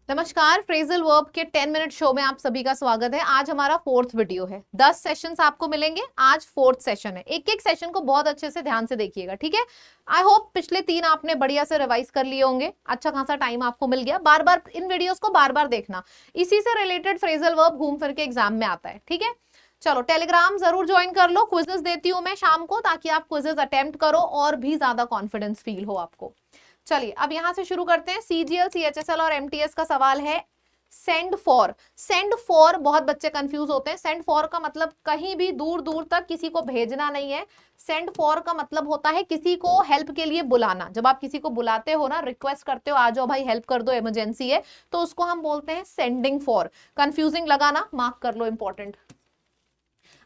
नमस्कार, phrasal verb के 10 minute show में आप सभी का स्वागत है। आज हमारा फोर्थ वीडियो है। 10 सेशंस आपको मिलेंगे। आज फोर्थ सेशन है। एक एक सेशन को बहुत अच्छे से ध्यान से देखिएगा, ठीक है। आई होप पिछले 3 आपने बढ़िया से रिवाइज कर लिए होंगे। अच्छा खासा टाइम आपको मिल गया। बार बार इन वीडियोस को बार बार देखना, इसी से रिलेटेड फ्रेजल वर्ब घूम फिर के एग्जाम में आता है, ठीक है। चलो, टेलीग्राम जरूर ज्वाइन कर लो। क्विजेस देती हूँ मैं शाम को, ताकि आप क्विजेस अटेम्प्ट करो और भी ज्यादा कॉन्फिडेंस फील हो आपको। चलिए अब यहां से शुरू करते हैं। सीजीएल, सीएचएसएल और एमटीएस का सवाल है सेंड फॉर। सेंड फॉर बहुत बच्चे कंफ्यूज होते हैं। सेंड फॉर का मतलब कहीं भी दूर दूर तक किसी को भेजना नहीं है। सेंड फॉर का मतलब होता है किसी को हेल्प के लिए बुलाना। जब आप किसी को बुलाते हो ना, रिक्वेस्ट करते हो, आ जाओ भाई हेल्प कर दो, इमरजेंसी है, तो उसको हम बोलते हैं सेंडिंग फॉर। कंफ्यूजिंग लगा ना, मार्क कर लो, important.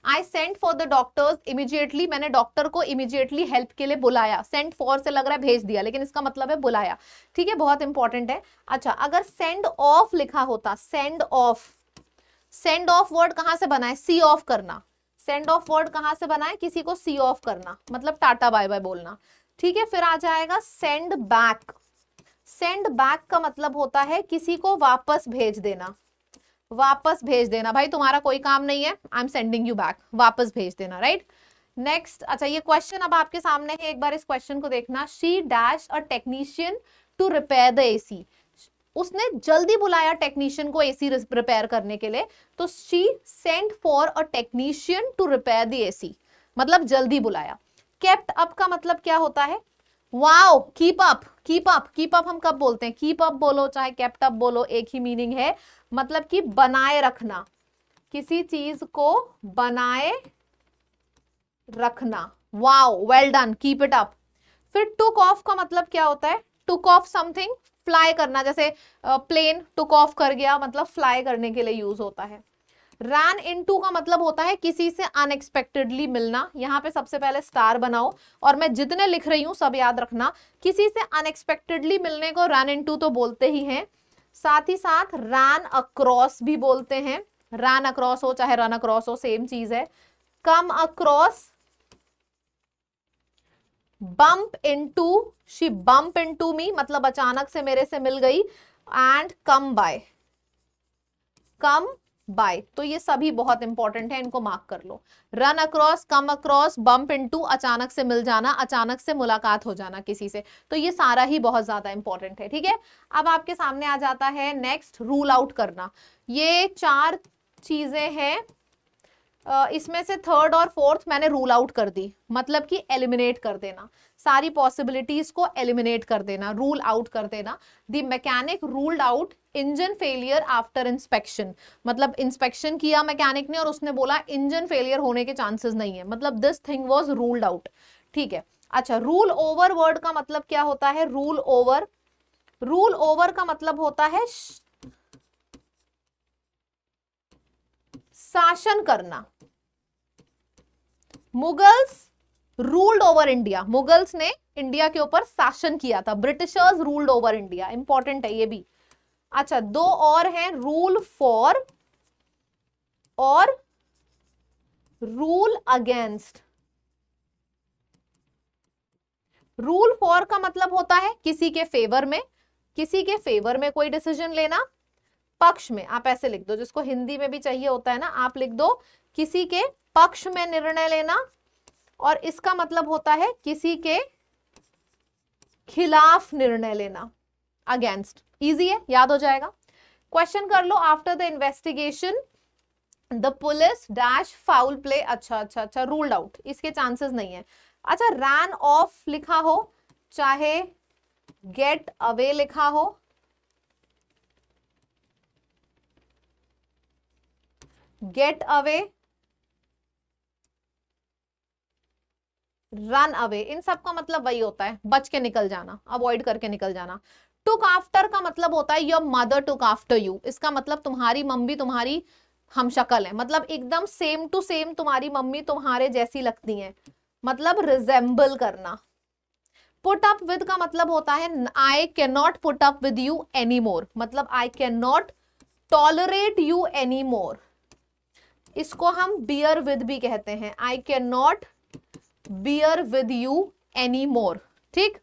I sent for the doctors immediately, मैंने डॉक्टर को इमीडिएटली हेल्प के लिए बुलाया। सेंट फॉर से लग रहा है भेज दिया, लेकिन इसका मतलब है बुलाया, ठीक है, बहुत इंपॉर्टेंट है। अच्छा, अगर सेंड ऑफ लिखा होता, send off, send off word कहां से बना है? सी ऑफ करना। सेंड ऑफ वर्ड कहां से बना है? किसी को सी ऑफ करना, मतलब टाटा बाय बाय बोलना, ठीक है। फिर आ जाएगा सेंड बैक। सेंड बैक का मतलब होता है किसी को वापस भेज देना। वापस भेज देना, भाई तुम्हारा कोई काम नहीं है, I am sending you back, वापस भेज देना, राइट। नेक्स्ट, अच्छा ये क्वेश्चन अब आपके सामने है, एक बार इस क्वेश्चन को देखना। She dash a technician to repair the AC. उसने जल्दी बुलाया टेक्नीशियन को एसी रिपेयर करने के लिए, तो she sent for a technician to repair the AC, मतलब जल्दी बुलाया। केप्ट अप का मतलब क्या होता है? Wow, keep up. Keep up, keep up हम कब बोलते हैं? कीप अप बोलो चाहे केप्ट अप बोलो, एक ही मीनिंग है, मतलब कि बनाए रखना, किसी चीज को बनाए रखना। Wow, well done, keep it up. फिर टुक ऑफ का मतलब क्या होता है? टुक ऑफ समथिंग, फ्लाई करना, जैसे प्लेन टुक ऑफ कर गया, मतलब फ्लाई करने के लिए यूज होता है। रैन इनटू का मतलब होता है किसी से अनएक्सपेक्टेडली मिलना। यहां पे सबसे पहले स्टार बनाओ, और मैं जितने लिख रही हूं सब याद रखना। किसी से अनएक्सपेक्टेडली मिलने को रन इनटू तो बोलते ही हैं, साथ ही साथ रन अक्रॉस भी बोलते हैं। रन अक्रॉस हो चाहे रन अक्रॉस हो, सेम चीज है। Come across, bump into, she bump into me, मतलब अचानक से मेरे से मिल गई। And come by, come by, तो ये सभी बहुत इंपॉर्टेंट है, इनको मार्क कर लो। Run across, come across, bump into, अचानक से मिल जाना, अचानक से मुलाकात हो जाना किसी से, तो ये सारा ही बहुत ज्यादा इंपॉर्टेंट है, ठीक है। अब आपके सामने आ जाता है नेक्स्ट, रूल आउट करना। ये 4 चीजें हैं, इसमें से थर्ड और फोर्थ मैंने रूल आउट कर दी, मतलब कि एलिमिनेट कर देना, सारी पॉसिबिलिटीज को एलिमिनेट कर देना, रूल आउट कर देना। The mechanic ruled out engine failure after inspection, मतलब इंस्पेक्शन किया मैकेनिक ने और उसने बोला इंजन फेलियर होने के चांसेस नहीं है, मतलब this thing was ruled out, ठीक है। अच्छा, रूल ओवर वर्ड का मतलब क्या होता है? रूल ओवर, रूल ओवर का मतलब होता है शासन करना। Mughals ruled over India, Mughals ने इंडिया के ऊपर शासन किया था। Britishers ruled over India, important है ये भी। अच्छा, 2 और हैं, रूल फॉर और रूल अगेंस्ट। रूल फॉर का मतलब होता है किसी के फेवर में, किसी के फेवर में कोई डिसीजन लेना। पक्ष में, आप ऐसे लिख दो, जिसको हिंदी में भी चाहिए होता है ना, आप लिख दो किसी के पक्ष में निर्णय लेना, और इसका मतलब होता है किसी के खिलाफ निर्णय लेना, अगेंस्ट। इजी है, याद हो जाएगा। क्वेश्चन कर लो। After the investigation the police dash foul play, अच्छा अच्छा अच्छा, रूल्ड आउट, इसके चांसेस नहीं है। अच्छा, रैन ऑफ लिखा हो चाहे गेट अवे लिखा हो, गेट अवे, रन अवे, इन सब का मतलब वही होता है, बच के निकल जाना, अवॉइड करके निकल जाना। टुक आफ्टर का मतलब होता है your mother took after you, इसका मतलब तुम्हारी मम्मी तुम्हारी हम शक्ल है, मतलब एकदम सेम टू सेम तुम्हारी मम्मी तुम्हारे जैसी लगती है, मतलब रिजेंबल करना। पुट अप विद का मतलब होता है I can not put up with you any more, मतलब I can not tolerate you any more, इसको हम बियर विद भी कहते हैं, I can not bear with you any more, ठीक।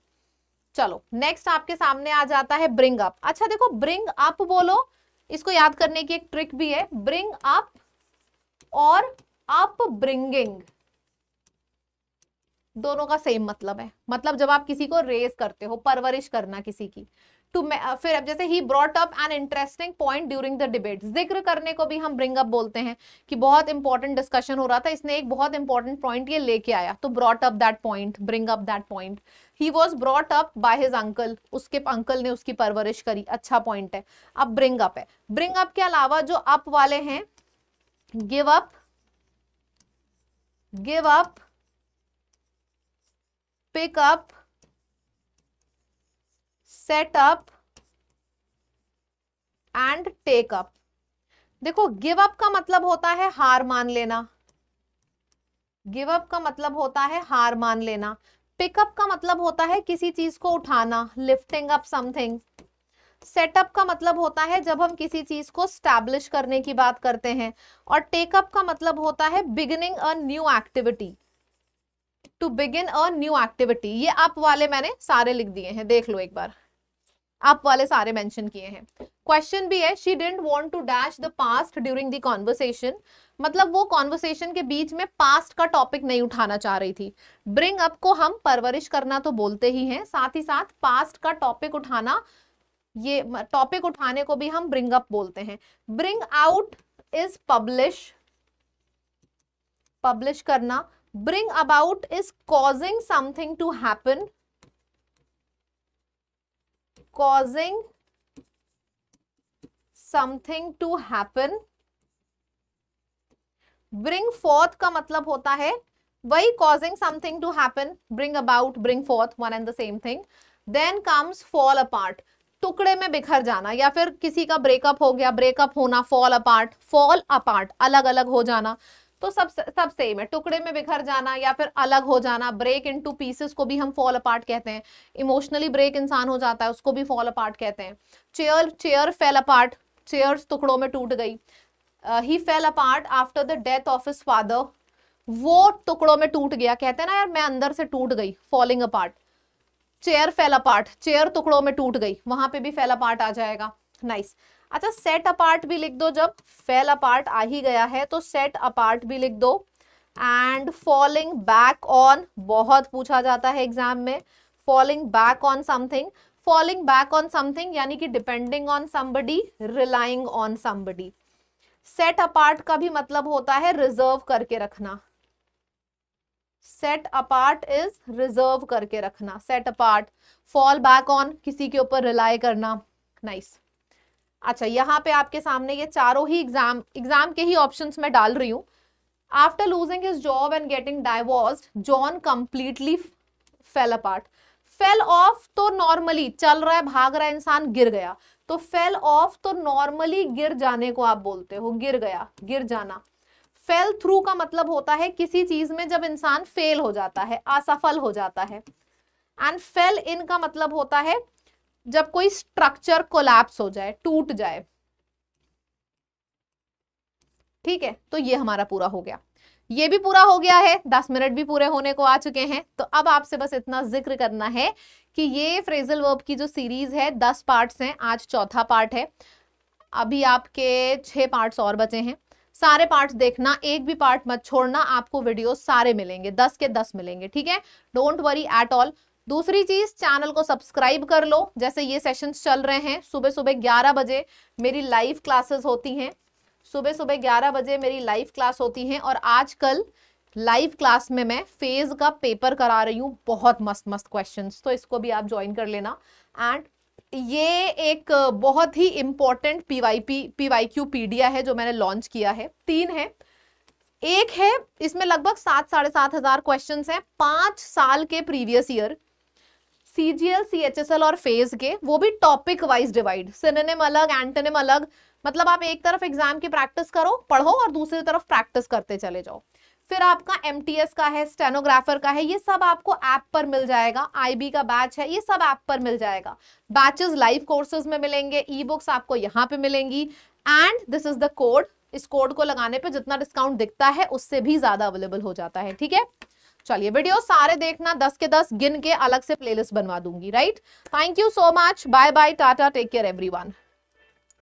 चलो नेक्स्ट आपके सामने आ जाता है ब्रिंग अप। अच्छा देखो, ब्रिंग अप बोलो, इसको याद करने की एक ट्रिक भी है। ब्रिंग अप और अप ब्रिंगिंग दोनों का सेम मतलब है। मतलब जब आप किसी को रेज करते हो, परवरिश करना किसी की, टू फिर अब जैसे he brought up an interesting point during the debate, जिक्र करने को भी हम ब्रिंग अप बोलते हैं कि बहुत इंपॉर्टेंट डिस्कशन हो रहा था, इसने एक बहुत इंपॉर्टेंट पॉइंट ये लेके आया, तो brought up that point, bring up that point. He was brought up by his uncle, उसके अंकल ने उसकी परवरिश करी, अच्छा पॉइंट है। अब ब्रिंग अप है। ब्रिंग अप के अलावा जो अप वाले हैं, give up, give up, pick up, set up and take up. देखो गिव अप का मतलब होता है हार मान लेना, गिव अप का मतलब होता है हार मान लेना। पिकअप का मतलब होता है किसी चीज को उठाना, लिफ्टिंग अप समथिंग। सेटअप का मतलब होता है जब हम किसी चीज को स्टैब्लिश करने की बात करते हैं। और टेकअप का मतलब होता है beginning a new activity, to begin a new activity. ये अप वाले मैंने सारे लिख दिए हैं, देख लो एक बार, अप वाले सारे मेंशन किए हैं। क्वेश्चन भी है, she didn't want to dash the past during the conversation, मतलब वो कॉन्वर्सेशन के बीच में पास्ट का टॉपिक नहीं उठाना चाह रही थी। ब्रिंग अप को हम परवरिश करना तो बोलते ही हैं, साथ ही साथ पास्ट का टॉपिक उठाना, ये टॉपिक उठाने को भी हम ब्रिंग अप बोलते हैं। Bring out is publish, publish करना। Bring about is causing something to happen, causing something to happen। bring forth का मतलब होता है वही causing something to happen, bring about, bring forth, one and the same thing। then comes fall apart, टुकड़े में बिखर जाना, या फिर किसी का ब्रेकअप हो गया, ब्रेकअप होना, fall apart, fall apart अलग अलग हो जाना, तो सब सेम है। टुकड़े में बिखर जाना या फिर अलग हो जाना, ब्रेक इनटू पीसेस को भी हम फॉल अपार्ट कहते हैं। इमोशनली ब्रेक इंसान हो जाता है, उसको भी फॉल अपार्ट कहते हैं। चेयर फेल अपार्ट, चेयर्स टुकड़ों में टूट गई। He fell apart after the death of his father, वो टुकड़ों में टूट गया, कहते हैं ना यार मैं अंदर से टूट गई, falling apart. Chair fail apart, chair टुकड़ों में टूट गई, वहां पे भी फेल अपार्ट आ जाएगा। नाइस। अच्छा सेट अपार्ट भी लिख दो, जब फेल अपार्ट आ ही गया है तो सेट अपार्ट भी लिख दो। एंड फॉलिंग बैक ऑन, बहुत पूछा जाता है एग्जाम में, falling back on something. Falling back on something यानी कि depending on somebody, relying on somebody. Set apart का भी मतलब होता है रिजर्व करके रखना, सेट अपार्ट इज रिजर्व करके रखना, set apart. Fall back on, किसी के ऊपर रिलाई करना। नाइस। अच्छा यहाँ पे आपके सामने ये चारों ही एग्जाम के ही ऑप्शंस में डाल रही हूं। After losing his job and getting divorced, John completely fail apart. Fell off तो नॉर्मली चल रहा है, भाग रहा है इंसान, गिर गया, तो फेल ऑफ तो नॉर्मली गिर जाने को आप बोलते हो, गिर गया, गिर जाना। फेल थ्रू का मतलब होता है किसी चीज में जब इंसान फेल हो जाता है, असफल हो जाता है। एंड फेल इन का मतलब होता है जब कोई स्ट्रक्चर कोलैप्स हो जाए, टूट जाए। ठीक है, तो ये हमारा पूरा हो गया, ये भी पूरा हो गया है, 10 मिनट भी पूरे होने को आ चुके हैं। तो अब आपसे बस इतना जिक्र करना है कि ये फ्रेजल वर्ब की जो सीरीज है 10 पार्ट्स हैं, आज चौथा पार्ट है, अभी आपके 6 पार्ट्स और बचे हैं। सारे पार्ट्स देखना, एक भी पार्ट मत छोड़ना, आपको वीडियो सारे मिलेंगे, 10 के 10 मिलेंगे, ठीक है, डोंट वरी एट ऑल। दूसरी चीज, चैनल को सब्सक्राइब कर लो। जैसे ये सेशंस चल रहे हैं, सुबह सुबह 11 बजे मेरी लाइव क्लासेस होती हैं, सुबह सुबह 11 बजे मेरी लाइव क्लास होती हैं। और आजकल लाइव क्लास में मैं फेज का पेपर करा रही हूँ, बहुत मस्त मस्त क्वेश्चंस, तो इसको भी आप ज्वाइन कर लेना। एंड ये एक बहुत ही इंपॉर्टेंट पीवाईक्यू पीडिया है जो मैंने लॉन्च किया है, 3 है। एक है, इसमें लगभग 7-7,500 क्वेश्चंस हैं, 5 साल के प्रीवियस ईयर सीजीएल, सीएचएसएल और फेज के, वो भी टॉपिक वाइज डिवाइड, सिनोनिम अलग, एंटोनिम अलग। मतलब आप एक तरफ एग्जाम की प्रैक्टिस करो, पढ़ो, और दूसरी तरफ प्रैक्टिस करते चले जाओ। फिर आपका एमटीएस का है, स्टेनोग्राफर का है, ये सब आपको ऐप पर मिल जाएगा। आईबी का बैच है, ये सब ऐप पर मिल जाएगा। बैचेस लाइव कोर्सेज में मिलेंगे, ई बुक्स आपको यहाँ पे मिलेंगी। And this is the code, इस कोड को लगाने पे जितना डिस्काउंट दिखता है उससे भी ज्यादा अवेलेबल हो जाता है, ठीक है। चलिए वीडियो सारे देखना, 10 के 10 गिन के अलग से प्लेलिस्ट बनवा दूंगी, right. Thank you so much, bye bye, tata, take care everyone.